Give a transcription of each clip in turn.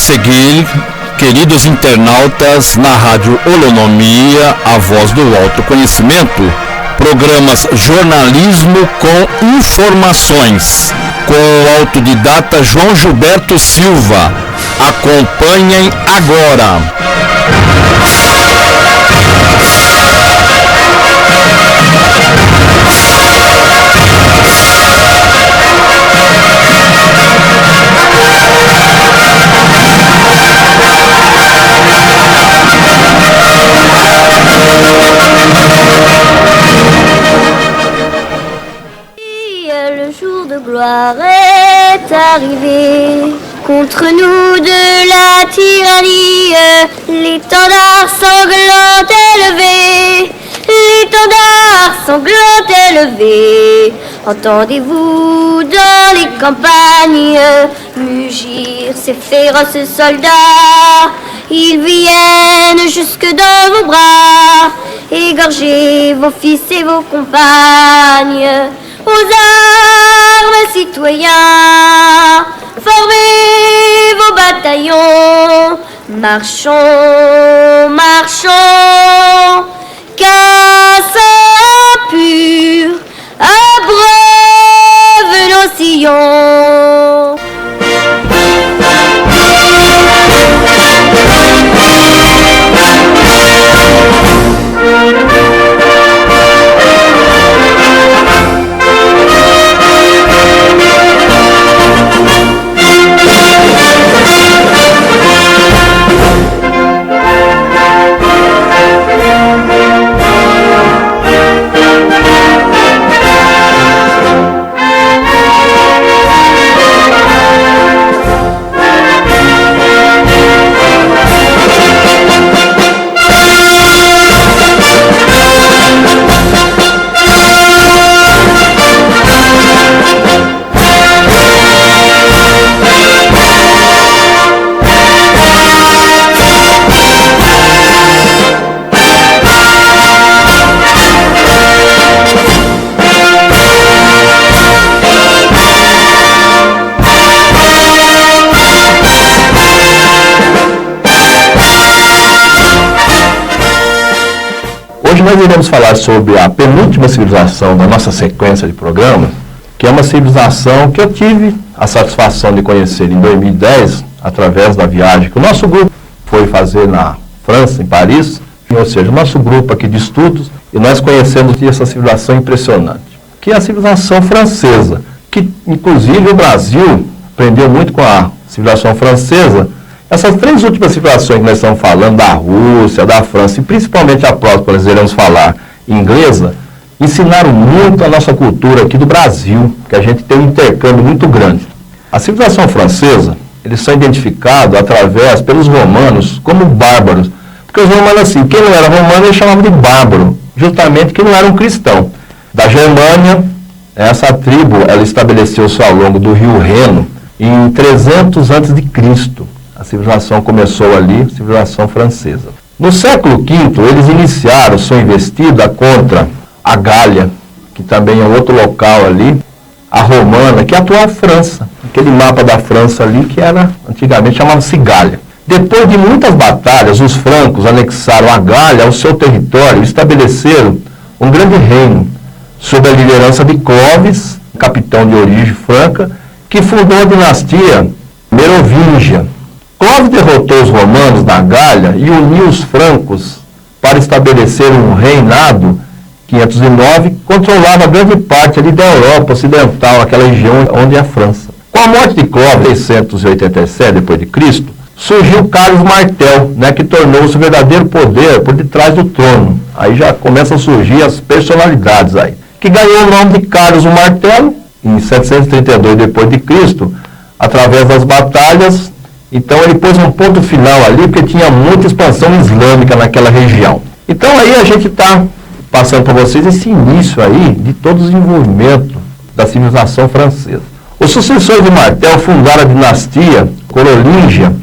seguir, queridos internautas, na Rádio Holonomia, a voz do autoconhecimento, programas Jornalismo com Informações, com o autodidata João Gilberto Silva. Acompanhem agora. Le jour de gloire est arrivé. Contre nous de la tyrannie, l'étendard sanglant élevé, l'étendard sanglant élevé. Entendez-vous dans les campagnes mugir ces féroces soldats? Ils viennent jusque dans vos bras, égorger vos fils et vos compagnes. Aux armes, citoyens, formez vos bataillons, marchons, marchons, qu'un sang pur abreuve nos sillons. Hoje nós iremos falar sobre a penúltima civilização da nossa sequência de programa, que é uma civilização que eu tive a satisfação de conhecer em 2010, através da viagem que o nosso grupo foi fazer na França, em Paris, ou seja, o nosso grupo aqui de estudos, e nós conhecemos essa civilização impressionante, que é a civilização francesa, que inclusive o Brasil aprendeu muito com a civilização francesa. Essas três últimas civilizações que nós estamos falando, da Rússia, da França, e principalmente a próxima, nós iremos falar inglesa, ensinaram muito a nossa cultura aqui do Brasil, que a gente tem um intercâmbio muito grande. A civilização francesa, eles são identificados através, pelos romanos, como bárbaros. Porque os romanos, assim, quem não era romano, eles chamavam de bárbaro, justamente que não era um cristão. Da Germânia, essa tribo, ela estabeleceu-se ao longo do rio Reno, em 300 a.C., a civilização começou ali, a civilização francesa. No século V, eles iniciaram sua investida contra a Gália, que também é outro local ali, a romana, que é a atual França, aquele mapa da França ali que era, antigamente chamava-se Gália. Depois de muitas batalhas, os francos anexaram a Gália ao seu território e estabeleceram um grande reino, sob a liderança de Clovis, capitão de origem franca, que fundou a dinastia merovingia. Clovis derrotou os romanos na Gália e uniu os francos para estabelecer um reinado, 509, que controlava grande parte ali da Europa Ocidental, aquela região onde é a França. Com a morte de Clovis, em 687 d.C., surgiu Carlos Martel, que tornou-se o verdadeiro poder por detrás do trono. Aí já começam a surgir as personalidades aí, que ganhou o nome de Carlos o Martelo, em 732 d.C., através das batalhas. Então ele pôs um ponto final ali, porque tinha muita expansão islâmica naquela região. Então aí a gente está passando para vocês esse início aí de todo o desenvolvimento da civilização francesa. Os sucessores de Martel fundaram a dinastia Carolíngia,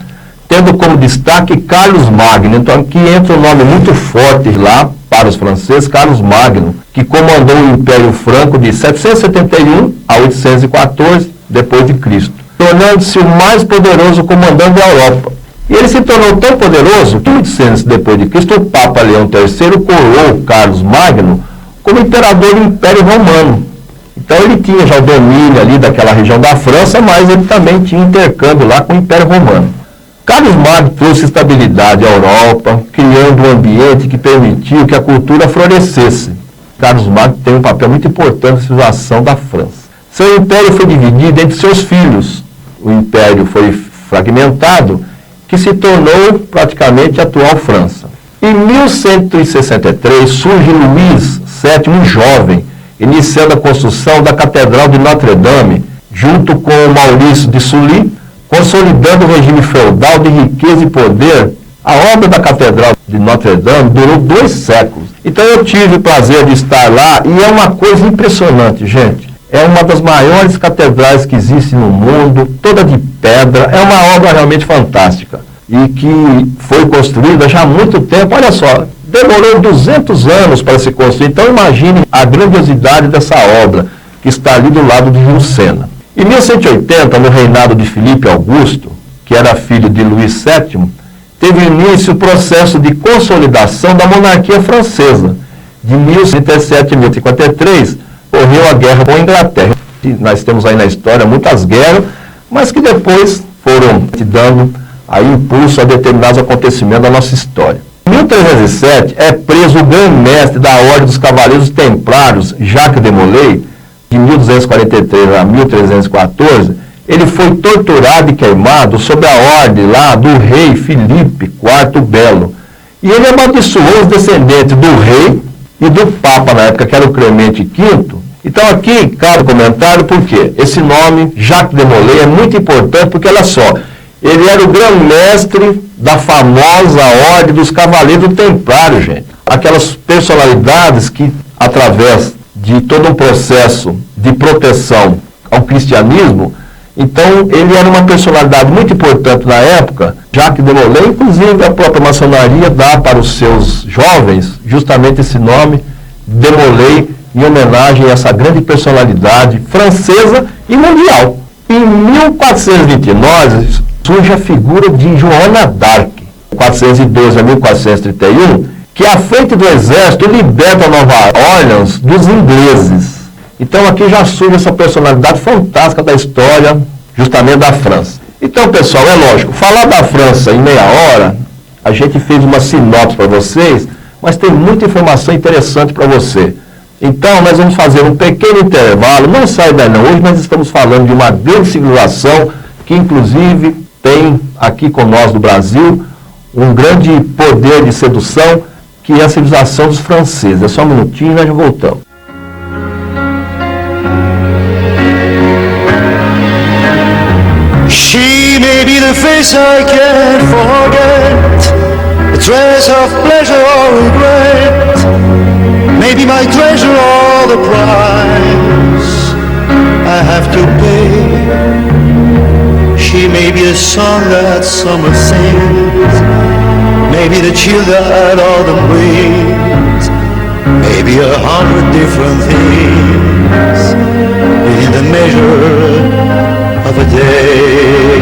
tendo como destaque Carlos Magno. Então aqui entra um nome muito forte lá para os franceses, Carlos Magno, que comandou o Império Franco de 771 a 814 depois de Cristo. tornando-se o mais poderoso comandante da Europa. E ele se tornou tão poderoso que, 800 depois de Cristo, o Papa Leão III coroou Carlos Magno como imperador do Império Romano. Então ele tinha já o domínio ali daquela região da França, mas ele também tinha intercâmbio lá com o Império Romano. Carlos Magno trouxe estabilidade à Europa, criando um ambiente que permitiu que a cultura florescesse. Carlos Magno tem um papel muito importante na civilização da França. Seu império foi dividido entre seus filhos. O império foi fragmentado, que se tornou praticamente a atual França. Em 1163 surge Luís VII, um jovem, iniciando a construção da Catedral de Notre-Dame, junto com Maurício de Sully, consolidando o regime feudal de riqueza e poder. A obra da Catedral de Notre-Dame durou 2 séculos. Então eu tive o prazer de estar lá e é uma coisa impressionante, gente. É uma das maiores catedrais que existe no mundo, toda de pedra. É uma obra realmente fantástica e que foi construída já há muito tempo. Olha só, demorou 200 anos para se construir. Então imagine a grandiosidade dessa obra que está ali do lado de Rio Sena. Em 1180, no reinado de Filipe Augusto, que era filho de Luís VII, teve início o processo de consolidação da monarquia francesa. De 1137 a 1053, ocorreu a guerra com a Inglaterra. E nós temos aí na história muitas guerras, mas que depois foram dando aí impulso a determinados acontecimentos da nossa história. Em 1307, é preso o grande-mestre da Ordem dos Cavaleiros Templários, Jacques de Molay. De 1243 a 1314, ele foi torturado e queimado sob a ordem lá do rei Filipe IV Belo. E ele amaldiçoou os descendentes do rei e do Papa na época, que era o Clemente V. Então aqui cabe comentário porque esse nome, Jacques de Molay, é muito importante porque, olha só, ele era o grão-mestre da famosa Ordem dos Cavaleiros Templários, gente. Aquelas personalidades que, através de todo um processo de proteção ao cristianismo, então ele era uma personalidade muito importante na época. Jacques de Molay, inclusive a própria maçonaria dá para os seus jovens justamente esse nome, de Molay, em homenagem a essa grande personalidade francesa e mundial. Em 1429 surge a figura de Joana d'Arc, 412 a 1431, que à frente do exército liberta Nova Orleans dos ingleses. Então aqui já surge essa personalidade fantástica da história, justamente da França. Então, pessoal, é lógico, falar da França em meia hora, a gente fez uma sinopse para vocês, mas tem muita informação interessante para você. Então, nós vamos fazer um pequeno intervalo, não sai daí não. Hoje nós estamos falando de uma grande civilização que, inclusive, tem aqui com nós no Brasil um grande poder de sedução, que é a civilização dos franceses. É só um minutinho e nós já voltamos. She may be the face I can't forget, a trace of pleasure or regret, maybe my treasure or the price I have to pay. She may be a song that summer sings, maybe the chill that autumn brings, maybe 100 different things within the measure of a day.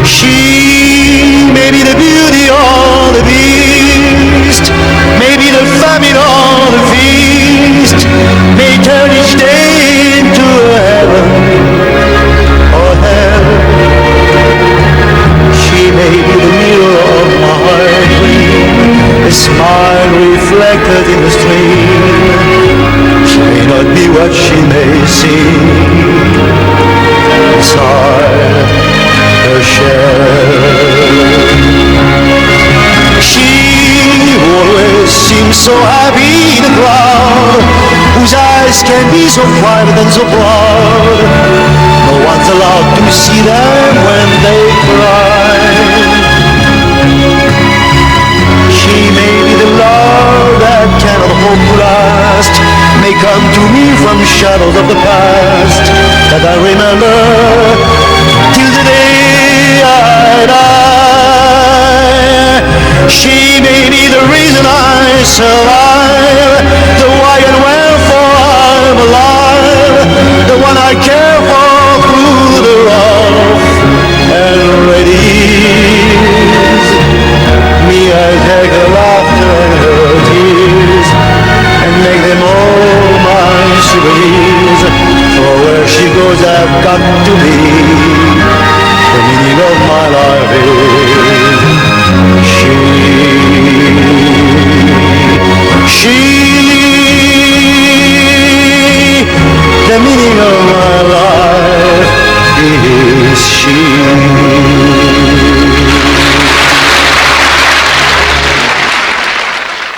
She may be the beauty or the beast, maybe the famine or the feast, may turn each day into a heaven or hell. She may be the mirror of my heart, a smile reflected in the stream. She may not be what she may seem inside her shell. She who always seems so happy in the crowd, whose eyes can be so private and so proud, no one's allowed to see them when they cry. She may be the love that cannot hope to last, may come to me from shadows of the past that I remember till the day I die. She may be the reason I survive, the why and wherefore I'm alive, the one I care for my life is she, the meaning of my life is she.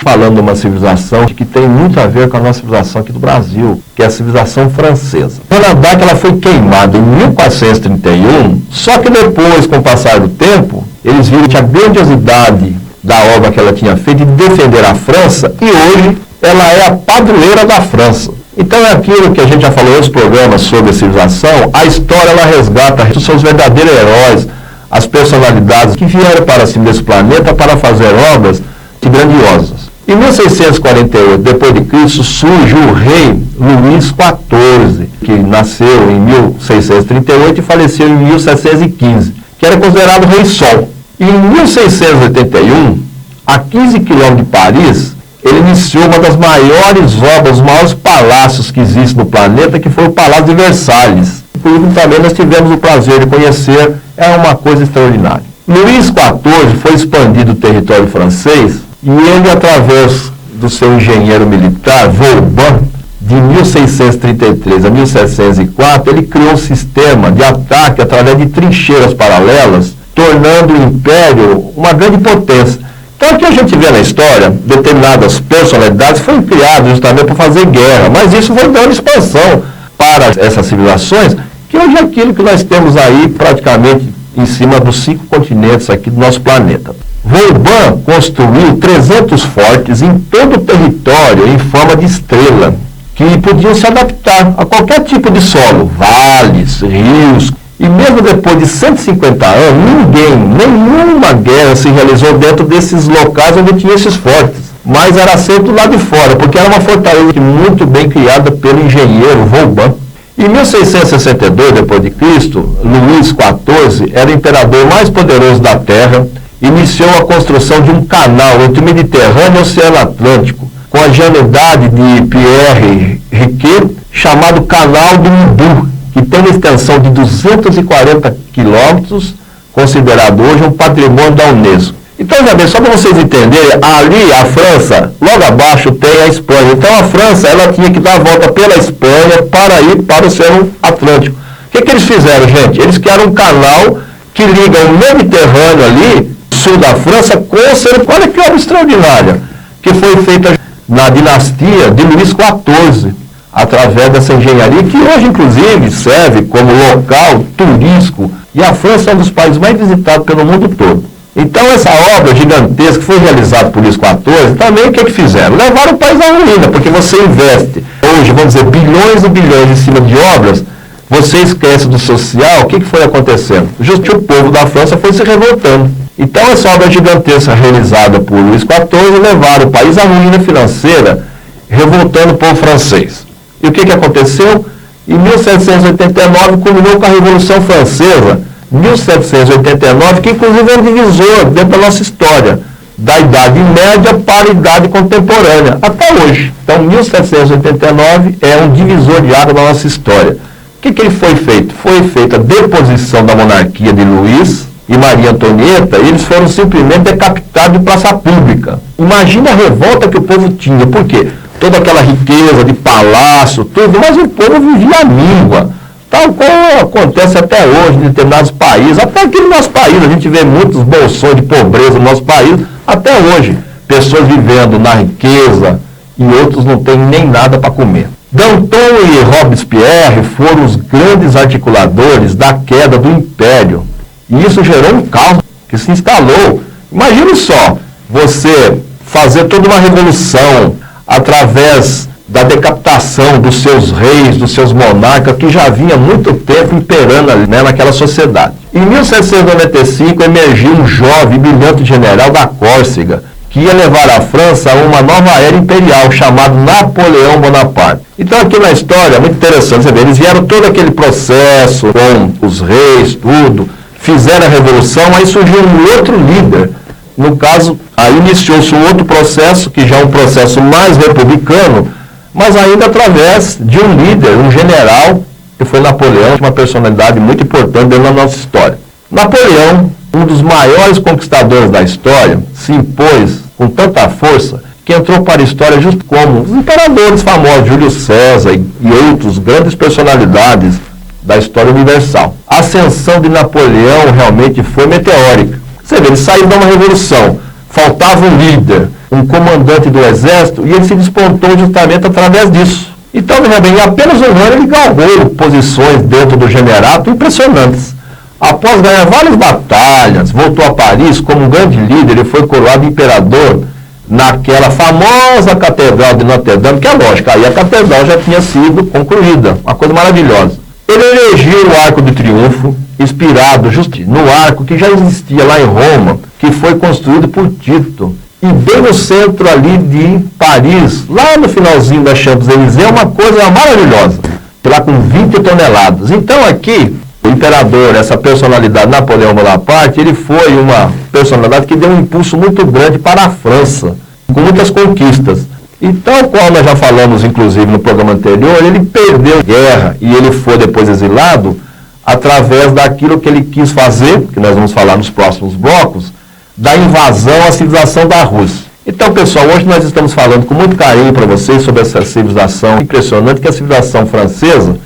Falando de uma civilização que tem muito a ver com a nossa civilização aqui do Brasil, que é a civilização francesa. Joana d'Arc, ela foi queimada em 1431, só que depois, com o passar do tempo, eles viram que a grandiosidade da obra que ela tinha feito de defender a França, e hoje ela é a padroeira da França. Então é aquilo que a gente já falou nos programas sobre a civilização, a história ela resgata os seus verdadeiros heróis, as personalidades que vieram para cima desse planeta para fazer obras grandiosas. Em 1648 d.C. surge o rei Luís XIV, que nasceu em 1638 e faleceu em 1715, que era considerado rei Sol. E em 1681, a 15 quilômetros de Paris, ele iniciou uma das maiores obras, os maiores palácios que existem no planeta, que foi o Palácio de Versalhes. Inclusive também nós tivemos o prazer de conhecer, é uma coisa extraordinária. Luís XIV foi expandido o território francês, e ele, através do seu engenheiro militar, Vauban, de 1633 a 1704, ele criou um sistema de ataque através de trincheiras paralelas, tornando o Império uma grande potência. Então, o que a gente vê na história, determinadas personalidades foram criadas justamente para fazer guerra, mas isso foi dando expansão para essas civilizações, que hoje é aquilo que nós temos aí praticamente em cima dos 5 continentes aqui do nosso planeta. Vauban construiu 300 fortes em todo o território em forma de estrela, que podiam se adaptar a qualquer tipo de solo, vales, rios. E mesmo depois de 150 anos, nenhuma guerra se realizou dentro desses locais onde tinha esses fortes. Mas era sempre lá de fora, porque era uma fortaleza muito bem criada pelo engenheiro Vauban. Em 1662 d.C., Luís XIV era o imperador mais poderoso da Terra, iniciou a construção de um canal entre o Mediterrâneo e o Oceano Atlântico, com a genialidade de Pierre Riquet, chamado Canal do Midi, que tem uma extensão de 240 quilômetros, considerado hoje um patrimônio da Unesco. Então, já bem, só para vocês entenderem, ali a França, logo abaixo tem a Espanha. Então a França, ela tinha que dar a volta pela Espanha para ir para o Oceano Atlântico. O que eles fizeram, gente? Eles criaram um canal que liga o Mediterrâneo ali, sul da França, com o Oceano. Olha que obra extraordinária, que foi feita na dinastia de Luís XIV, através dessa engenharia, que hoje, inclusive, serve como local turístico. E a França é um dos países mais visitados pelo mundo todo. Então, essa obra gigantesca que foi realizada por Luís XIV, também o que fizeram? Levaram o país à ruína, porque você investe hoje, vamos dizer, bilhões e bilhões em cima de obras, você esquece do social. O que foi acontecendo? Justo o povo da França foi se revoltando. Então, essa obra gigantesca realizada por Luís XIV levaram o país à ruína financeira, revoltando o povo francês. E o que aconteceu? Em 1789, culminou com a Revolução Francesa, 1789, que inclusive é um divisor dentro da nossa história, da Idade Média para a Idade Contemporânea, até hoje. Então, 1789 é um divisor de água da nossa história. O que ele foi feito? Foi feita a deposição da monarquia de Luís e Maria Antonieta, e eles foram simplesmente decapitados de praça pública. Imagina a revolta que o povo tinha, por quê? Toda aquela riqueza de palácio, tudo, mas o povo vivia à míngua, tal como acontece até hoje em determinados países. Até aqui no nosso país, a gente vê muitos bolsões de pobreza no nosso país, até hoje, pessoas vivendo na riqueza e outros não têm nem nada para comer. Danton e Robespierre foram os grandes articuladores da queda do Império, e isso gerou um caos que se instalou. Imagine só, você fazer toda uma revolução através da decapitação dos seus reis, dos seus monarcas, que já vinha há muito tempo imperando ali, né, naquela sociedade. Em 1795 emergiu um jovem brilhante general da Córcega, que ia levar a França a uma nova era imperial, chamado Napoleão Bonaparte. Então aqui na história, é muito interessante, você vê, eles vieram todo aquele processo com os reis, tudo, fizeram a revolução, aí surgiu um outro líder. No caso, aí iniciou-se um outro processo, que já é um processo mais republicano, mas ainda através de um líder, um general, que foi Napoleão, uma personalidade muito importante dentro da nossa história. Napoleão um dos maiores conquistadores da história, se impôs com tanta força que entrou para a história justo como os imperadores famosos, Júlio César e outros grandes personalidades da história universal. A ascensão de Napoleão realmente foi meteórica. Você vê, ele saiu de uma revolução, faltava um líder, um comandante do exército, e ele se despontou justamente através disso. Então, veja bem, em apenas um ano ele galgou posições dentro do generalato impressionantes. Após ganhar várias batalhas, voltou a Paris como um grande líder, ele foi coroado imperador naquela famosa Catedral de Notre Dame, que é lógico, aí a catedral já tinha sido concluída, uma coisa maravilhosa. Ele erigiu o Arco de Triunfo, inspirado justo no arco que já existia lá em Roma, que foi construído por Tito. E bem no centro ali de Paris, lá no finalzinho da Champs-Élysées, uma coisa maravilhosa, lá com 20 toneladas. Então aqui, o imperador, essa personalidade, Napoleão Bonaparte, ele foi uma personalidade que deu um impulso muito grande para a França, com muitas conquistas. E tal qual nós já falamos, inclusive, no programa anterior, ele perdeu a guerra e ele foi depois exilado através daquilo que ele quis fazer, que nós vamos falar nos próximos blocos, da invasão à civilização da Rússia. Então, pessoal, hoje nós estamos falando com muito carinho para vocês sobre essa civilização impressionante, que é a civilização francesa,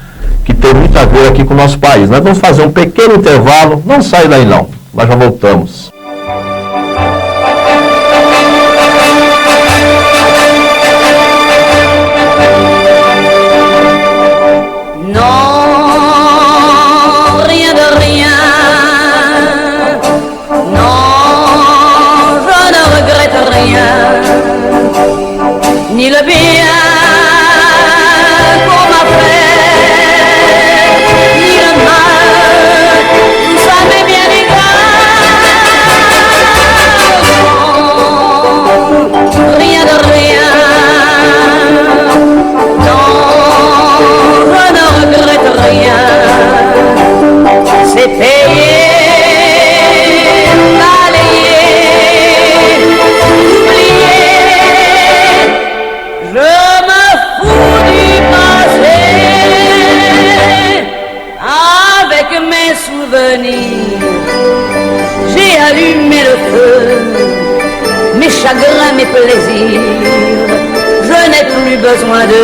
que tem muito a ver aqui com o nosso país. Nós vamos fazer um pequeno intervalo, não sai daí não, nós já voltamos. Ni le bien qu'on m'a fait, ni le mal, tout ça m'est bien égal. Rien de rien, non, je ne regrette rien. C'est payé, balayé, oublié. Je me fous du passé, avec mes souvenirs, j'ai allumé le feu, mes chagrins, mes plaisirs, je n'ai plus besoin de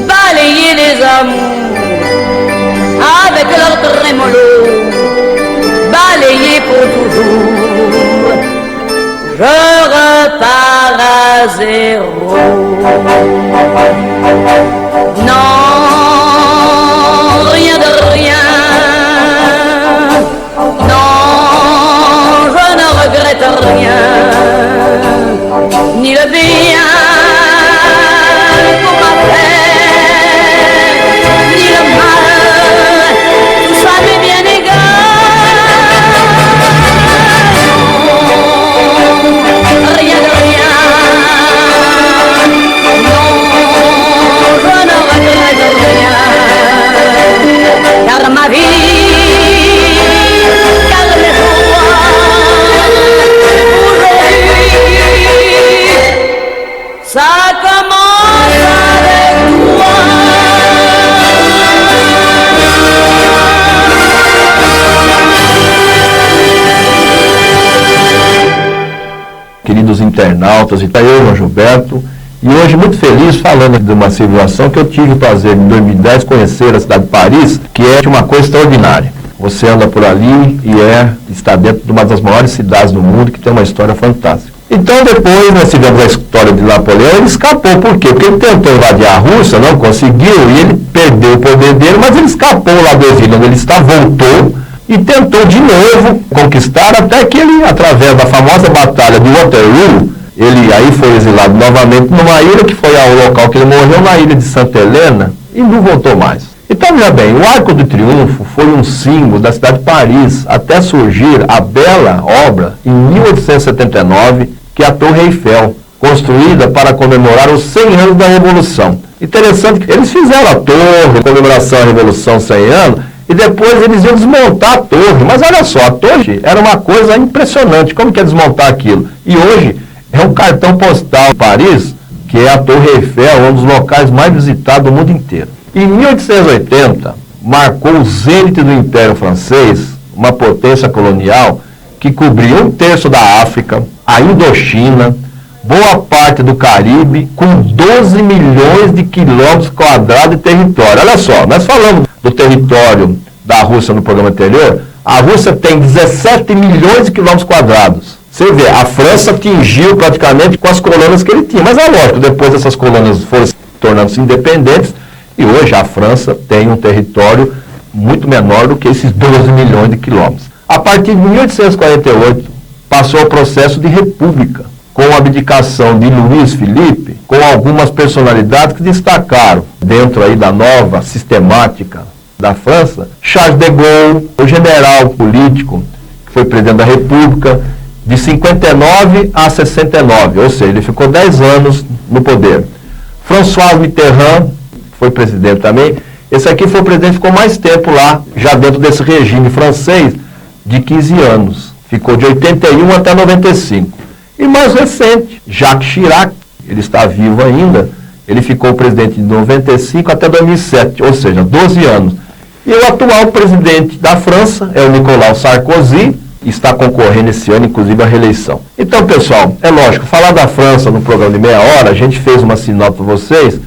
balayer les amours, avec leur trémolo, balayer pour toujours. Je repars à zéro. Non, rien de rien. Non, je ne regrette rien. Ni le bien qu'on m'a fait, ni le mal, tout ça m'est bien égal. Rien de rien, non, je ne regrette rien, car ma vie, car mes joies, aujourd'hui, ça commence avec toi. Queridos internautas, e tá eu, João Gilberto, e hoje muito feliz falando de uma civilização que eu tive o prazer em 2010 conhecer a cidade de Paris, que é uma coisa extraordinária. Você anda por ali e está dentro de uma das maiores cidades do mundo, que tem uma história fantástica. Então depois nós tivemos a história de Napoleão. Ele escapou, por quê? Porque ele tentou invadir a Rússia, não conseguiu, e ele perdeu o poder dele, mas ele escapou lá do exílio onde ele está, voltou, e tentou de novo conquistar, até que ele, através da famosa batalha de Waterloo, ele aí foi exilado novamente numa ilha que foi ao local que ele morreu, na ilha de Santa Helena, e não voltou mais. Então, veja bem, o Arco de Triunfo foi um símbolo da cidade de Paris, até surgir a bela obra, em 1879, que é a Torre Eiffel, construída para comemorar os 100 anos da Revolução. Interessante que eles fizeram a torre, comemoração da Revolução 100 anos, e depois eles iam desmontar a torre. Mas olha só, a torre era uma coisa impressionante. Como que é desmontar aquilo? E hoje é um cartão postal de Paris, que é a Torre Eiffel, um dos locais mais visitados do mundo inteiro. Em 1880, marcou o zênite do Império Francês, uma potência colonial que cobria 1/3 da África, a Indochina, boa parte do Caribe, com 12 milhões de quilômetros quadrados de território. Olha só, nós falamos do território da Rússia no programa anterior. A Rússia tem 17 milhões de quilômetros quadrados. Você vê, a França atingiu praticamente com as colônias que ele tinha. Mas é lógico, depois essas colônias foram se tornando-se independentes, e hoje a França tem um território muito menor do que esses 12 milhões de quilômetros. A partir de 1848, passou o processo de república, com a abdicação de Luís Filipe, com algumas personalidades que destacaram dentro aí da nova sistemática da França, Charles de Gaulle, o general político que foi presidente da República, de 59 a 69, ou seja, ele ficou 10 anos no poder. François Mitterrand foi presidente também. Esse aqui foi o presidente que ficou mais tempo lá, já dentro desse regime francês, de 15 anos. Ficou de 81 até 95. E mais recente, Jacques Chirac, ele está vivo ainda, ele ficou presidente de 95 até 2007, ou seja, 12 anos. E o atual presidente da França é o Nicolas Sarkozy, está concorrendo esse ano, inclusive, à reeleição. Então, pessoal, é lógico, falar da França no programa de meia hora, a gente fez uma sinopse para vocês,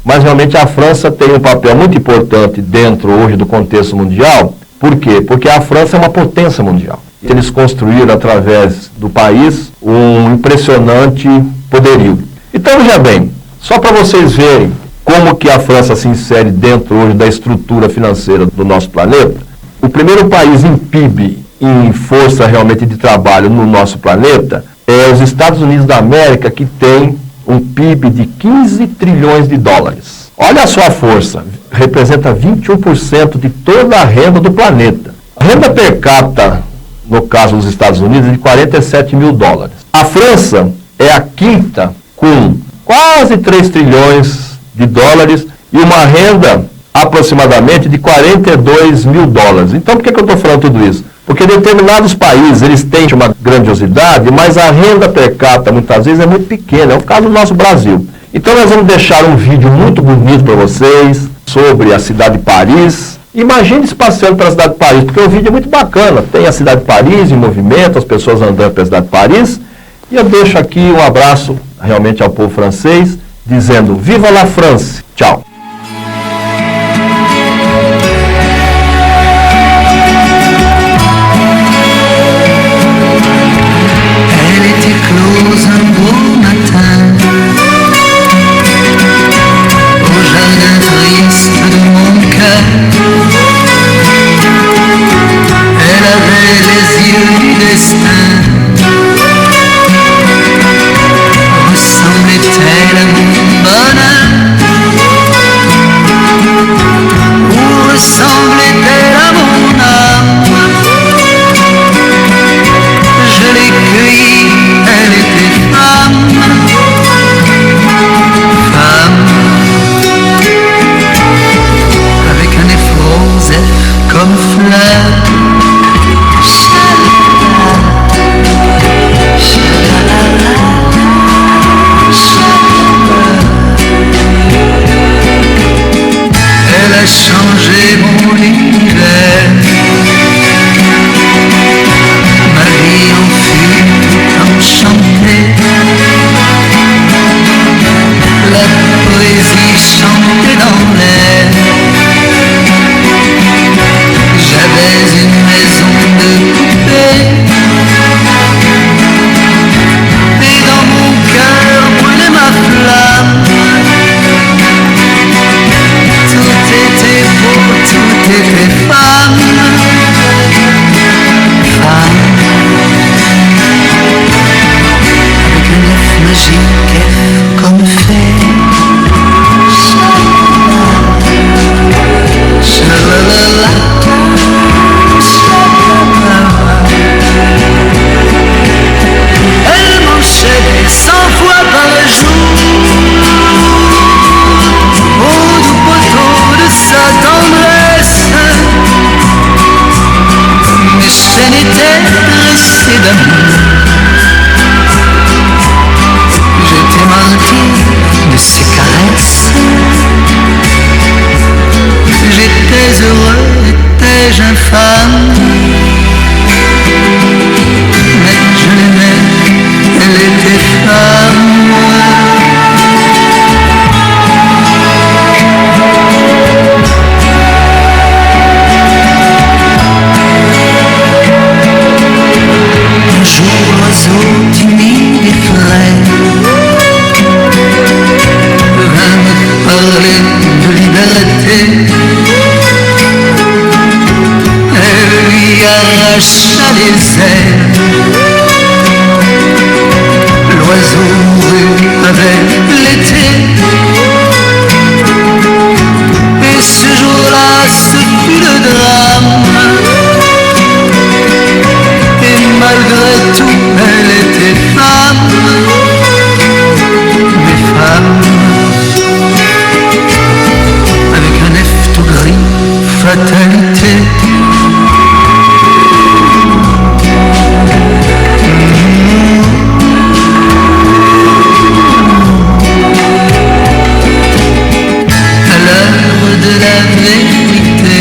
mas realmente a França tem um papel muito importante dentro hoje do contexto mundial. Por quê? Porque a França é uma potência mundial. Eles construíram através do país um impressionante poderio. Então, veja bem, só para vocês verem como que a França se insere dentro hoje da estrutura financeira do nosso planeta, o primeiro país em PIB, em força realmente de trabalho no nosso planeta, é os Estados Unidos da América, que tem um PIB de 15 trilhões de dólares. Olha a sua força, representa 21% de toda a renda do planeta. A renda per capita, no caso dos Estados Unidos, é de 47 mil dólares. A França é a quinta, com quase 3 trilhões de dólares e uma renda aproximadamente de 42 mil dólares. Então, por que eu estou falando tudo isso? Porque determinados países, eles têm uma grandiosidade, mas a renda per capita, muitas vezes, é muito pequena. É o caso do nosso Brasil. Então, nós vamos deixar um vídeo muito bonito para vocês sobre a cidade de Paris. Imagine se passeando pela cidade de Paris, porque o vídeo é muito bacana. Tem a cidade de Paris em movimento, as pessoas andando pela cidade de Paris. E eu deixo aqui um abraço realmente ao povo francês, dizendo Viva la France! Tchau! Ressemblait-elle à mon bonheur? Ou ressemblait-elle à mon âme? Je l'ai cueillie, elle était femme, femme, avec un effroi zèbre comme fleur. Elle a changé mon univers, ma vie en fut tout enchantée. La poésie chantait dans l'air. J'avais une maison de poupée, et dans mon cœur brûlait ma flamme. Tout était beau, tout était femme, femme, avec un œuf magique comme fait. Shalalala, shalalala. Elle m'enchaînait 100 fois par jour au doux poteau de sa tendresse. Mes chaînes étaient dressées d'amour. J'étais martyr de ses caresses. J'étais heureux, étais-je infâme? tout, elle était femme. Mais femme, avec un F tout gris, fatalité. À l'heure de la vérité,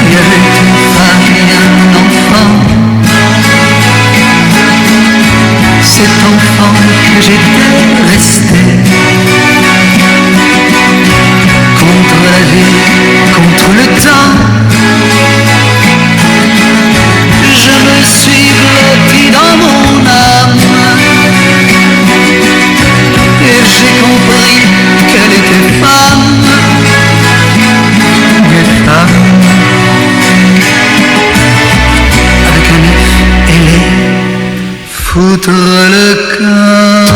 il y avait une femme et un enfant. Cet enfant que j'étais resté contre la vie, contre le temps. Je me suis blotti dans mon âme et j'ai compris qu'elle était femme. Mais femme, avec un F, elle est foutre le camp.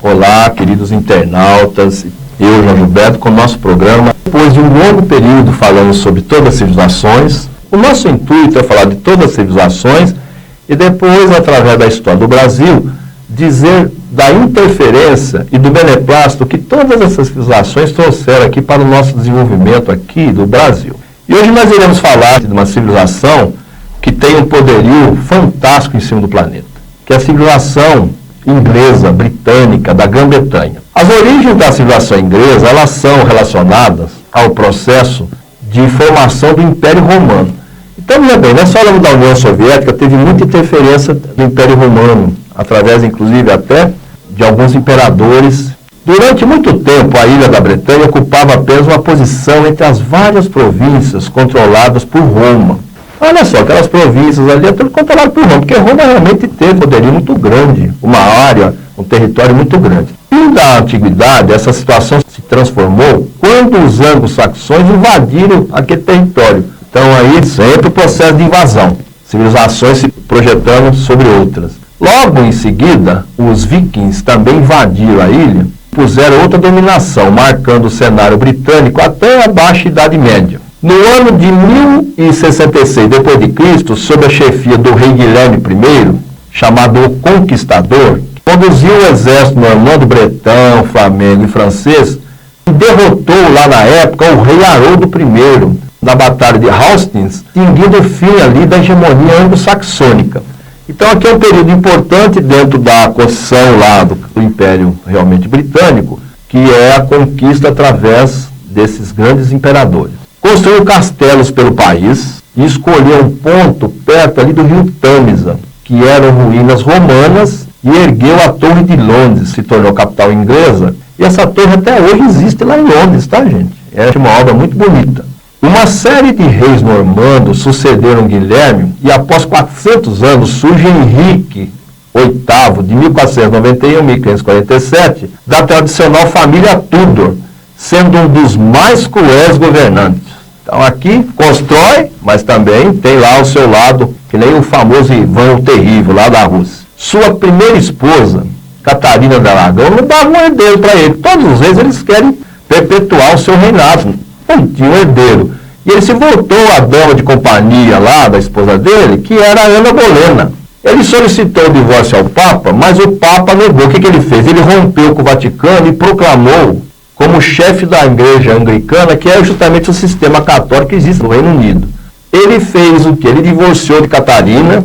Olá, queridos internautas, eu, João Gilberto, com o nosso programa. Depois de um longo período falando sobre todas as civilizações, o nosso intuito é falar de todas as civilizações e depois, através da história do Brasil, dizer da interferência e do beneplácito que todas essas civilizações trouxeram aqui para o nosso desenvolvimento aqui do Brasil. E hoje nós iremos falar de uma civilização que tem um poderio fantástico em cima do planeta, que é a civilização inglesa, britânica, da Grã-Bretanha. As origens da civilização inglesa, elas são relacionadas ao processo de formação do Império Romano. Então, bem, nós falamos da União Soviética, teve muita interferência do Império Romano, através, inclusive, até de alguns imperadores. Durante muito tempo, a Ilha da Bretanha ocupava apenas uma posição entre as várias províncias controladas por Roma. Olha só, aquelas províncias ali é tudo controlado por Roma, porque Roma realmente teve um poderio muito grande, uma área, um território muito grande. E da antiguidade, essa situação se transformou quando os anglo-saxões invadiram aquele território. Então aí sempre o processo de invasão. civilizações se projetando sobre outras. Logo em seguida, os vikings também invadiram a ilha, puseram outra dominação, marcando o cenário britânico até a Baixa Idade Média. No ano de 1066 d.C., sob a chefia do rei Guilherme I, chamado o Conquistador, conduziu o exército normando, bretão, flamengo e francês e derrotou lá na época o rei Haroldo I na Batalha de Hastings, extinguindo o fim ali da hegemonia anglo-saxônica. Então aqui é um período importante dentro da construção lá do Império realmente britânico, que é a conquista através desses grandes imperadores. Construiu castelos pelo país e escolheu um ponto perto ali do rio Tâmisa, que eram ruínas romanas, e ergueu a Torre de Londres, se tornou capital inglesa, e essa torre até hoje existe lá em Londres, tá, gente? É uma obra muito bonita. Uma série de reis normandos sucederam Guilherme, e após 400 anos surge Henrique VIII, de 1491 a 1547, da tradicional família Tudor, sendo um dos mais cruéis governantes. Então aqui constrói, mas também tem lá o seu lado, que nem o famoso Ivan o Terrível, lá da Rússia. Sua primeira esposa, Catarina de Aragão, não dava um herdeiro para ele. Todos os reis eles querem perpetuar o seu reinado. Não tinha um herdeiro. E ele se voltou à dama de companhia lá, da esposa dele, que era Ana Bolena. Ele solicitou o divórcio ao Papa, mas o Papa negou. O que ele fez? Ele rompeu com o Vaticano e proclamou como chefe da igreja anglicana, que é justamente o sistema católico que existe no Reino Unido. Ele fez o quê? Ele divorciou de Catarina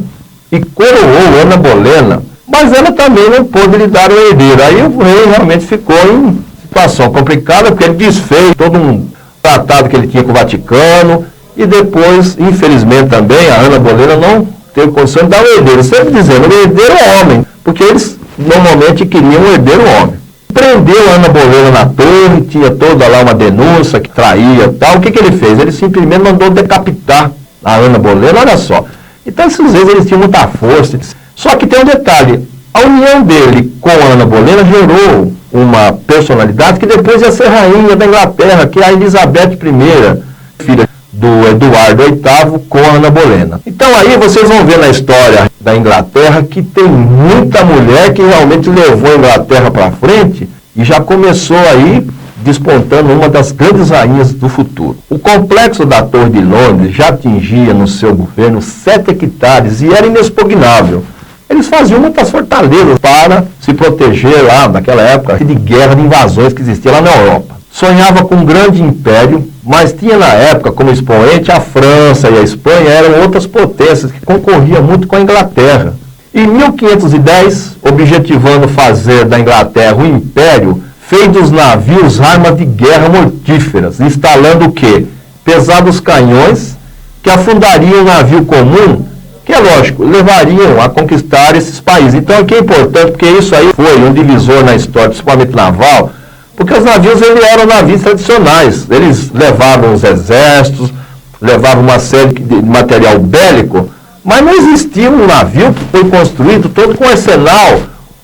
e coroou Ana Bolena, mas ela também não pôde lhe dar o herdeiro. Aí o rei realmente ficou em situação complicada, porque ele desfez todo um tratado que ele tinha com o Vaticano, e depois, infelizmente também, a Ana Bolena não teve condição de dar o herdeiro. Sempre dizendo, o herdeiro é homem, porque eles normalmente queriam um herdeiro homem. Prendeu a Ana Bolena na torre, tinha toda lá uma denúncia que traía e tal. O que ele fez? Ele simplesmente mandou decapitar a Ana Bolena, olha só. Então, esses vezes eles tinham muita força. Só que tem um detalhe, a união dele com a Ana Bolena gerou uma personalidade que depois ia ser rainha da Inglaterra, que é a Elizabeth I, filha do Eduardo VIII com a Ana Bolena. Então aí vocês vão ver na história da Inglaterra que tem muita mulher que realmente levou a Inglaterra para frente e já começou aí despontando uma das grandes rainhas do futuro. O complexo da Torre de Londres já atingia no seu governo 7 hectares e era inexpugnável. Eles faziam muitas fortalezas para se proteger lá, naquela época, de guerra, de invasões que existia lá na Europa. Sonhava com um grande império, mas tinha na época como expoente a França e a Espanha, eram outras potências que concorriam muito com a Inglaterra. Em 1510, objetivando fazer da Inglaterra um império, fez dos navios armas de guerra mortíferas, instalando o quê? Pesados canhões que afundariam o navio comum, que é lógico, levariam a conquistar esses países. Então aqui é importante, porque isso aí foi um divisor na história, principalmente naval, porque os navios eram navios tradicionais, eles levavam os exércitos, levavam uma série de material bélico, mas não existia um navio que foi construído todo com arsenal,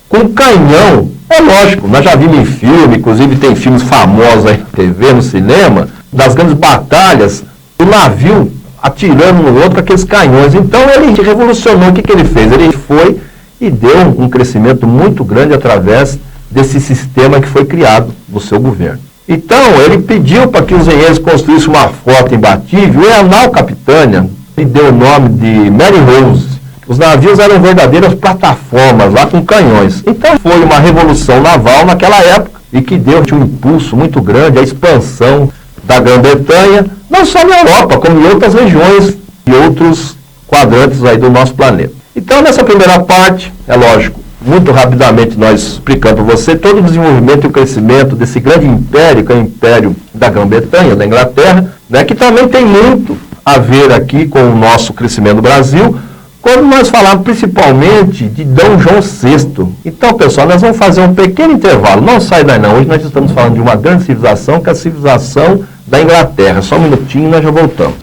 com canhão. É lógico, nós já vimos em filme, inclusive tem filmes famosos aí na TV, no cinema, das grandes batalhas, o navio atirando no outro com aqueles canhões. Então ele revolucionou. O que ele fez? Ele foi e deu um crescimento muito grande através desse sistema que foi criado no seu governo. Então ele pediu para que os engenheiros construíssem uma frota imbatível, e a nau Capitânia lhe deu o nome de Mary Rose. Os navios eram verdadeiras plataformas lá com canhões. Então foi uma revolução naval naquela época e que deu um impulso muito grande à expansão da Grã-Bretanha, não só na Europa, como em outras regiões e outros quadrantes aí do nosso planeta. Então, nessa primeira parte, é lógico, muito rapidamente nós explicando para você todo o desenvolvimento e o crescimento desse grande império, que é o Império da Grã-Bretanha, da Inglaterra, né, que também tem muito a ver aqui com o nosso crescimento no Brasil, quando nós falamos principalmente de Dom João VI. Então, pessoal, nós vamos fazer um pequeno intervalo. Não sai daí não. Hoje nós estamos falando de uma grande civilização, que é a civilização da Inglaterra. Só um minutinho e nós já voltamos.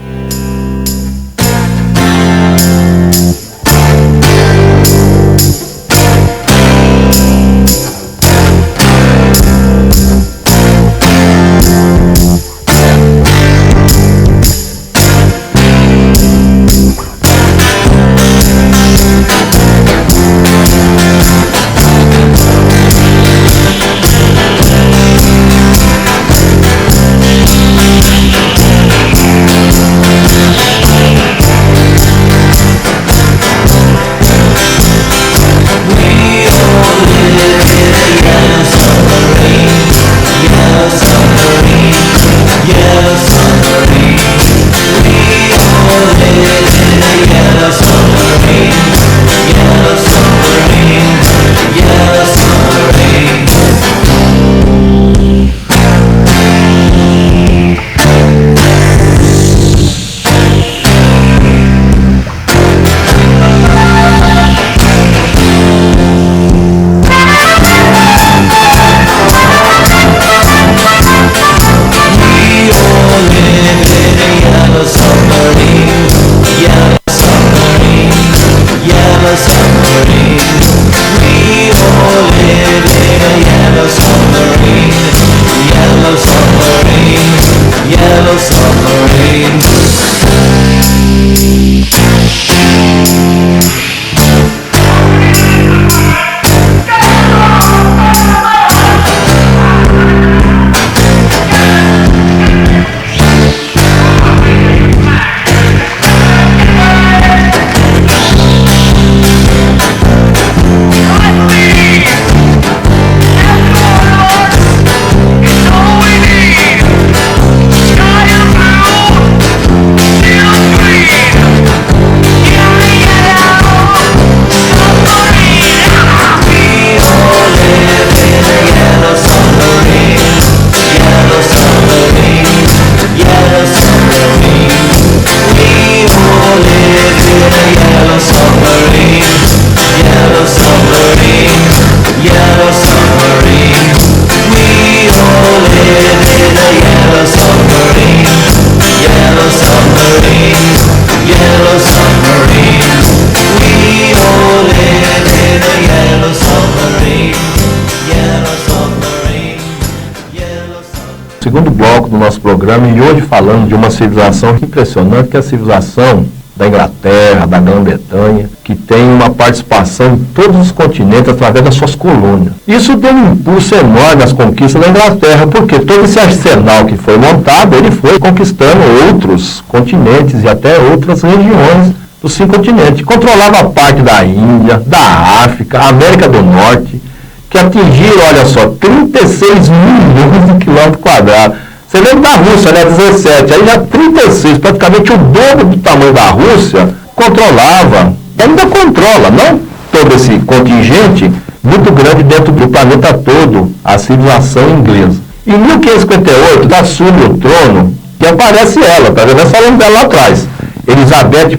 programa, e hoje falando de uma civilização impressionante, que é a civilização da Inglaterra, da Grã-Bretanha, que tem uma participação em todos os continentes através das suas colônias. Isso deu um impulso enorme às conquistas da Inglaterra, porque todo esse arsenal que foi montado, ele foi conquistando outros continentes e até outras regiões dos 5 continentes. Controlava parte da Índia, da África, América do Norte, que atingiram, olha só, 36 milhões de quilômetros quadrados. Você lembra da Rússia, né? 17, aí já 36, praticamente o dobro do tamanho da Rússia, controlava, ainda controla, não todo esse contingente muito grande dentro do planeta todo, a civilização inglesa. Em 1558, assume o trono, que aparece ela, tá vendo? Nós falamos dela lá atrás. Elizabeth I,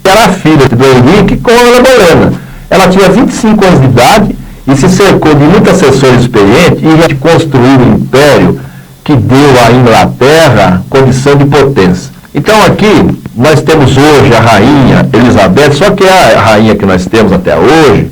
que era a filha do Henrique com a Ana Bolena. Ela tinha 25 anos de idade e se cercou de muitos assessores experientes e construiu um império que deu à Inglaterra condição de potência. Então aqui nós temos hoje a rainha Elizabeth, só que a rainha que nós temos até hoje,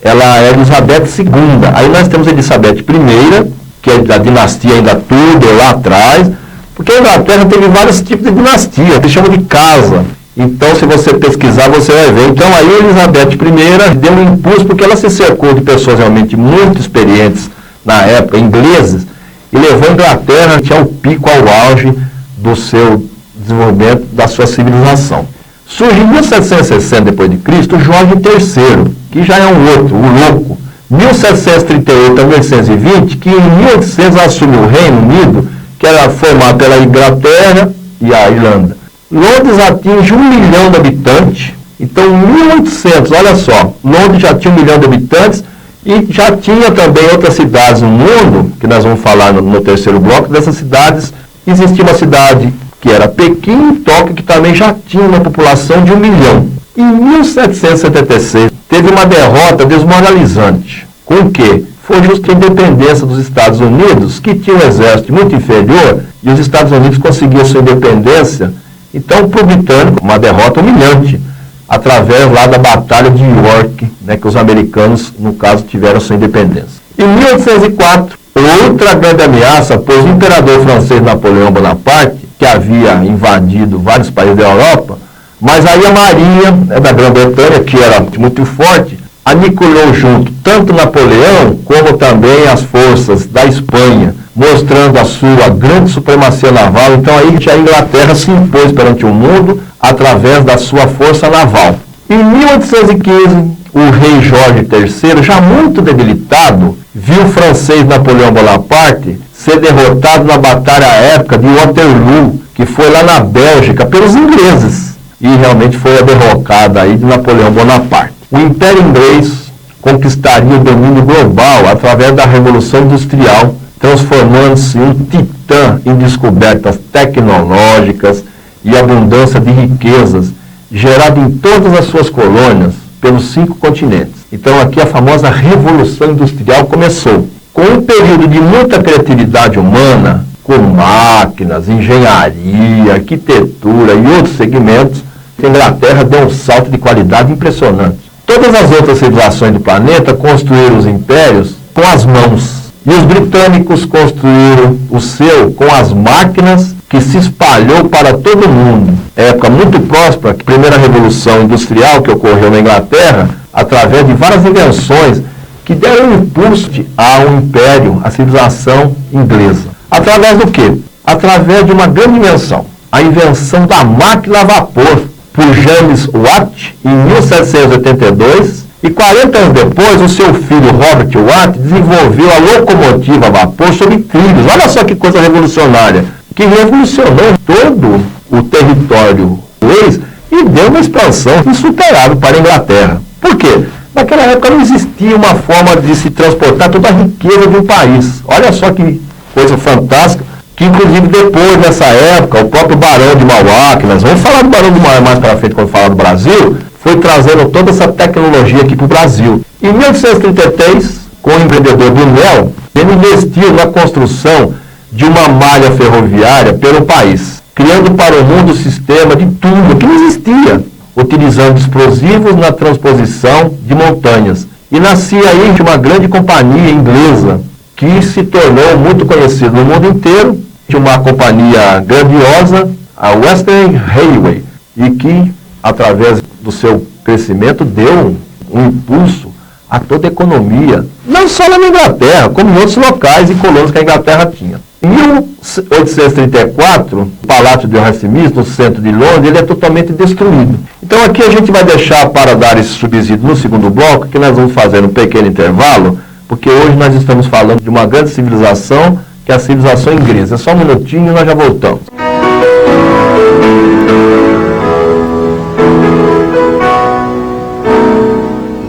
ela é Elizabeth II. Aí nós temos Elizabeth I, que é da dinastia ainda Tudor lá atrás, porque a Inglaterra teve vários tipos de dinastia, que chama de casa. Então se você pesquisar você vai ver. Então aí Elizabeth I deu um impulso porque ela se cercou de pessoas realmente muito experientes na época, ingleses, e levou a Inglaterra ao pico, ao auge do seu desenvolvimento, da sua civilização. Surge em 1760 d.C. Jorge III, que já é um outro, o louco. 1738 a 1820, que em 1800 assumiu o Reino Unido, que era formado pela Inglaterra e a Irlanda. Londres atinge 1 milhão de habitantes. Então, em 1800, olha só, Londres já tinha 1 milhão de habitantes, e já tinha também outras cidades no mundo, que nós vamos falar no terceiro bloco. Dessas cidades, existia uma cidade que era Pequim e Tóquio, que também já tinha uma população de 1 milhão. Em 1776, teve uma derrota desmoralizante. Com o quê? Foi justo a independência dos Estados Unidos, que tinha um exército muito inferior, e os Estados Unidos conseguiam sua independência. Então, para o britânico, uma derrota humilhante, através lá da Batalha de York, né, que os americanos, no caso, tiveram sua independência. Em 1804, outra grande ameaça, pois o imperador francês Napoleão Bonaparte, que havia invadido vários países da Europa, mas aí a marinha, né, da Grã-Bretanha, que era muito forte, aniquilou junto tanto Napoleão como também as forças da Espanha, mostrando a sua grande supremacia naval. Então aí a Inglaterra se impôs perante o mundo através da sua força naval. Em 1815, o rei Jorge III, já muito debilitado, viu o francês Napoleão Bonaparte ser derrotado na batalha épica de Waterloo, que foi lá na Bélgica, pelos ingleses. E realmente foi a derrocada aí de Napoleão Bonaparte. O Império Inglês conquistaria o domínio global através da Revolução Industrial, transformando-se em um titã em descobertas tecnológicas e abundância de riquezas, gerada em todas as suas colônias, pelos 5 continentes. Então aqui a famosa Revolução Industrial começou, com um período de muita criatividade humana, com máquinas, engenharia, arquitetura e outros segmentos. A Inglaterra deu um salto de qualidade impressionante. Todas as outras civilizações do planeta construíram os impérios com as mãos. E os britânicos construíram o seu com as máquinas, que se espalhou para todo mundo. Época muito próspera, a primeira revolução industrial que ocorreu na Inglaterra, através de várias invenções que deram impulso ao império, à civilização inglesa. Através do quê? Através de uma grande invenção, a invenção da máquina a vapor, por James Watt, em 1782, e 40 anos depois, o seu filho Robert Watt desenvolveu a locomotiva a vapor sobre trilhos. Olha só que coisa revolucionária, que revolucionou todo o território inglês e deu uma expansão insuperável para a Inglaterra. Por quê? Naquela época não existia uma forma de se transportar toda a riqueza de um país. Olha só que coisa fantástica, que inclusive depois, nessa época, o próprio Barão de Mauá, que nós vamos falar do Barão de Mauá mais para frente quando falar do Brasil, foi trazendo toda essa tecnologia aqui para o Brasil. Em 1833, com o empreendedor Brunel, ele investiu na construção de uma malha ferroviária pelo país, criando para o mundo um sistema de túnel que não existia, utilizando explosivos na transposição de montanhas. E nascia aí uma grande companhia inglesa, que se tornou muito conhecida no mundo inteiro, uma companhia grandiosa, a Western Railway, e que, através do seu crescimento, deu um impulso a toda a economia, não só na Inglaterra, como em outros locais e colônias que a Inglaterra tinha. Em 1834, o Palácio de Westminster, no centro de Londres, ele é totalmente destruído. Então aqui a gente vai deixar para dar esse subsídio no segundo bloco, que nós vamos fazer um pequeno intervalo, porque hoje nós estamos falando de uma grande civilização, que é a civilização inglesa. É só um minutinho e nós já voltamos.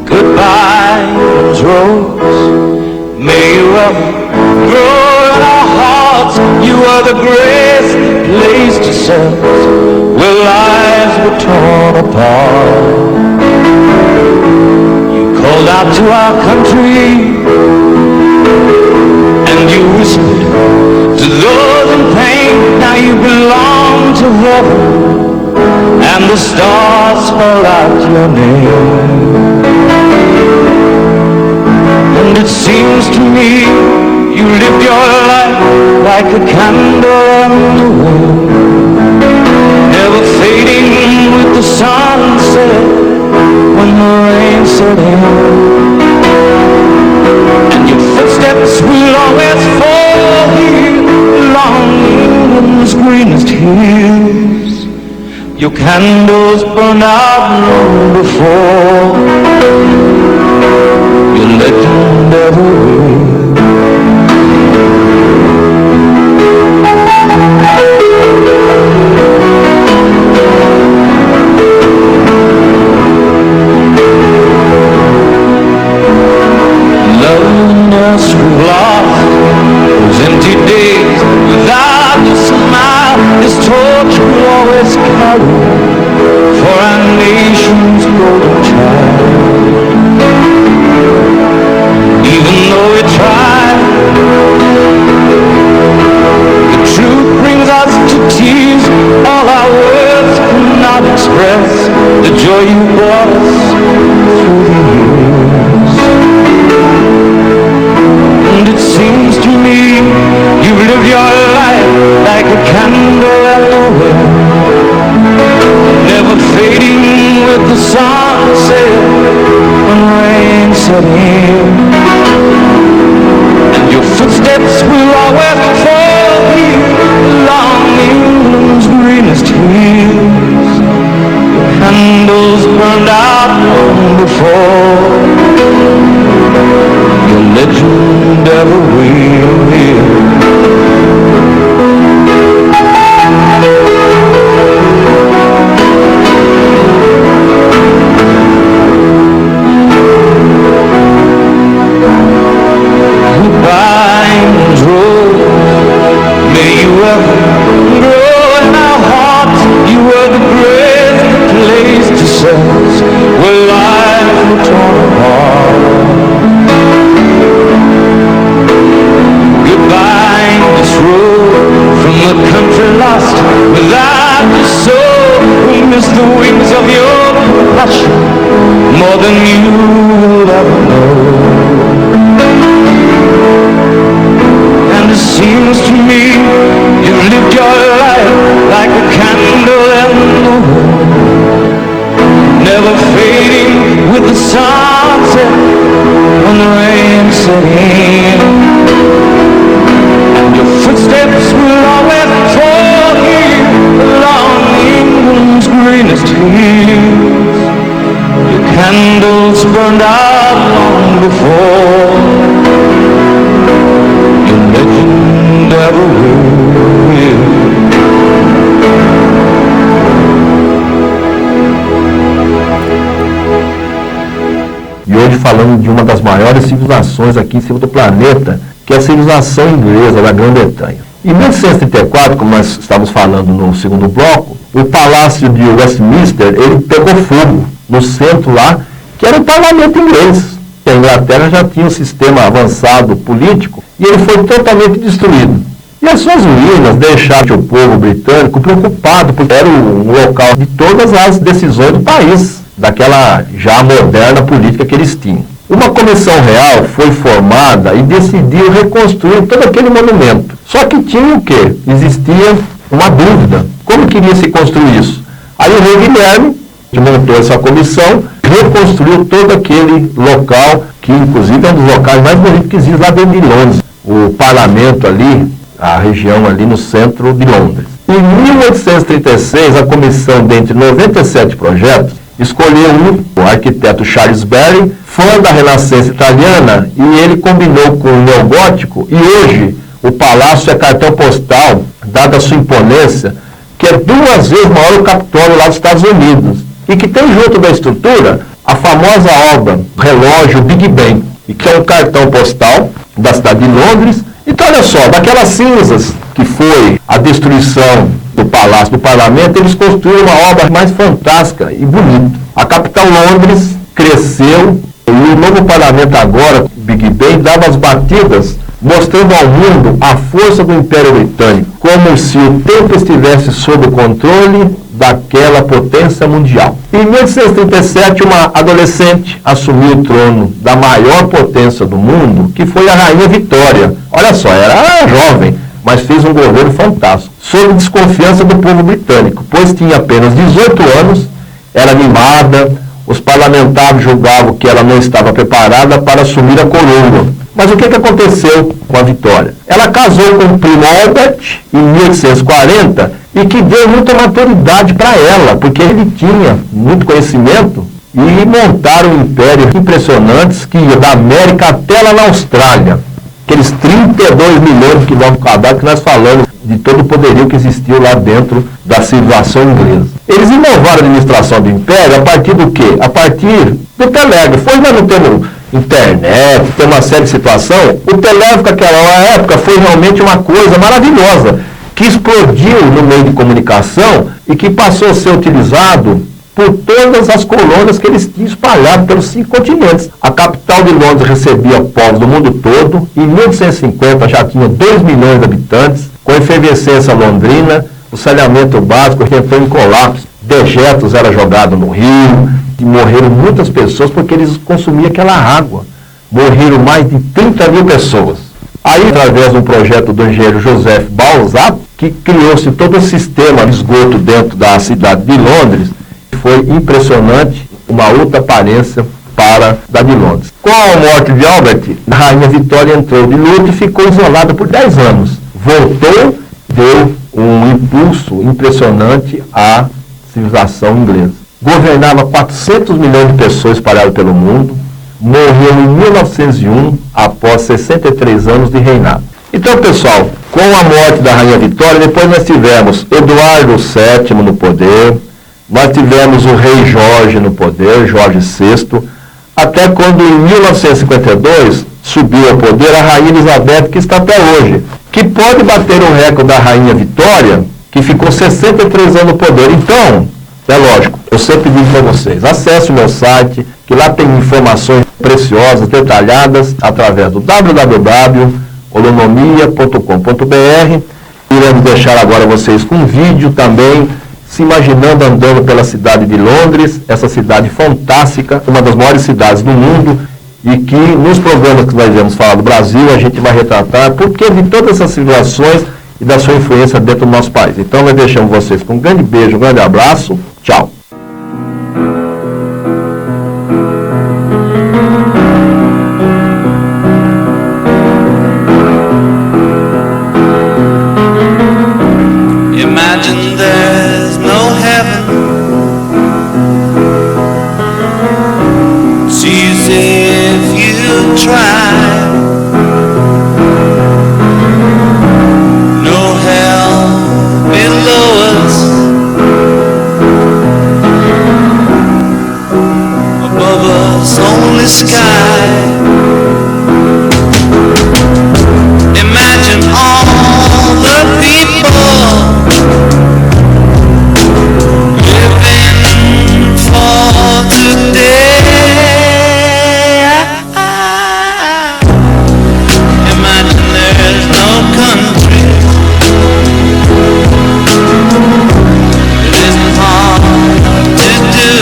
Goodbye, Rose. May you ever grow in our hearts. You are the greatest place to set where lives were torn apart. You called out to our country and you whispered to those in pain. Now you belong to heaven and the stars spell out your name. And it seems to me you live your life like a candle in the wind, never fading with the sunset when the rain set in. And your footsteps will always fall here along England's greenest hills. Your candles burned out long before your legend ever will. Loneliness we've lost, those empty days without your smile, this torch we'll always carry for our nation's golden child. Even though we try, the truth brings us to tears. All our words cannot express the joy you brought us through the years. And it seems to me you live your life like a candle at the wind, never fading with the sunset when rain set in. And your footsteps will always fall here along England's greenest hills. Your candles burned out long before your legend ever will hear. More than you will ever know. And it seems to me you've lived your life like a candle in the wind, never fading with the sunset when the rain set in. And your footsteps will always fall here along England's greenest hills. Candles burned out long before your legend ever will. E hoje falando de uma das maiores civilizações aqui em cima do planeta, que é a civilização inglesa da Grã-Bretanha. Em 1834, como nós estávamos falando no segundo bloco, o Palácio de Westminster ele pegou fogo no centro lá, que era o parlamento inglês. A Inglaterra já tinha um sistema avançado político e ele foi totalmente destruído. E as suas ruínas deixaram o povo britânico preocupado, porque era o local de todas as decisões do país, daquela já moderna política que eles tinham. Uma comissão real foi formada e decidiu reconstruir todo aquele monumento. Só que tinha o quê? Existia uma dúvida. Como queria se construir isso? Aí o rei Guilherme montou essa comissão, reconstruiu todo aquele local, que inclusive é um dos locais mais bonitos que existe lá dentro de Londres. O parlamento ali, a região ali no centro de Londres. Em 1836, a comissão, dentre 97 projetos, escolheu o arquiteto Charles Barry, fã da Renascença italiana, e ele combinou com o neogótico, e hoje o palácio é cartão postal, dada a sua imponência, que é 2 vezes maior o Capitólio lá dos Estados Unidos, e que tem junto da estrutura a famosa obra relógio Big Ben, e que é um cartão postal da cidade de Londres. Então, olha só, daquelas cinzas que foi a destruição do Palácio do Parlamento, eles construíram uma obra mais fantástica e bonita. A capital Londres cresceu e o novo Parlamento agora, Big Ben, dava as batidas, mostrando ao mundo a força do Império Britânico, como se o tempo estivesse sob o controle daquela potência mundial. Em 1837, uma adolescente assumiu o trono da maior potência do mundo, que foi a Rainha Vitória. Olha só, era jovem, mas fez um governo fantástico, sob desconfiança do povo britânico, pois tinha apenas 18 anos, era mimada, os parlamentares julgavam que ela não estava preparada para assumir a coroa. Mas o que aconteceu com a Vitória? Ela casou com o primo Albert em 1840 e que deu muita maturidade para ela, porque ele tinha muito conhecimento e montaram um império impressionantes que ia da América até lá na Austrália. Aqueles 32 milhões de quilômetros quadrados que nós falamos de todo o poderio que existiu lá dentro da civilização inglesa. Eles inovaram a administração do império a partir do quê? A partir do telégrafo. Hoje nós não temos internet, tem uma série de situações. O telégrafo naquela época foi realmente uma coisa maravilhosa, que explodiu no meio de comunicação e que passou a ser utilizado por todas as colônias que eles tinham espalhado pelos 5 continentes. A capital de Londres recebia povos do mundo todo. Em 1850 já tinha 2 milhões de habitantes. Com a efervescência londrina, o saneamento básico entrou em colapso. Dejetos eram jogados no rio e morreram muitas pessoas porque eles consumiam aquela água. Morreram mais de 30 mil pessoas. Aí, através de um projeto do engenheiro Joseph Balzac, que criou-se todo o sistema de esgoto dentro da cidade de Londres, foi impressionante, uma outra aparência para a cidade de Londres. Com a morte de Albert, a Rainha Vitória entrou de luto e ficou isolada por 10 anos. Voltou, deu um impulso impressionante à civilização inglesa. Governava 400 milhões de pessoas espalhadas pelo mundo, morreu em 1901, após 63 anos de reinado. Então, pessoal, com a morte da Rainha Vitória, depois nós tivemos Eduardo VII no poder, nós tivemos o rei Jorge no poder, Jorge VI, até quando em 1952 subiu ao poder a Rainha Elizabeth, que está até hoje, que pode bater o recorde da Rainha Vitória, que ficou 63 anos no poder. Então, é lógico, eu sempre digo para vocês, acesse o meu site, que lá tem informações preciosas, detalhadas, através do www.holonomia.com.br. Iremos deixar agora vocês com um vídeo também, se imaginando andando pela cidade de Londres, essa cidade fantástica, uma das maiores cidades do mundo, e que nos programas que nós iremos falar do Brasil, a gente vai retratar porque de todas essas civilizações e da sua influência dentro do nosso país. Então, nós deixamos vocês com um grande beijo, um grande abraço. Tchau. Imagine there's no heaven. It's easy if you try. No hell below us. Above us only sky. Imagine all the people living for today. Imagine there's no country. It isn't hard to do.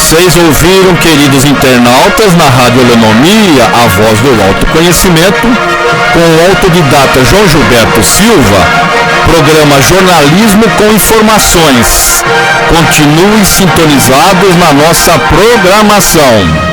Vocês ouviram, queridos internautas, na Rádio Holonomia, a voz do autoconhecimento, com o autodidata João Gilberto Silva, programa Jornalismo com Informações. Continuem sintonizados na nossa programação.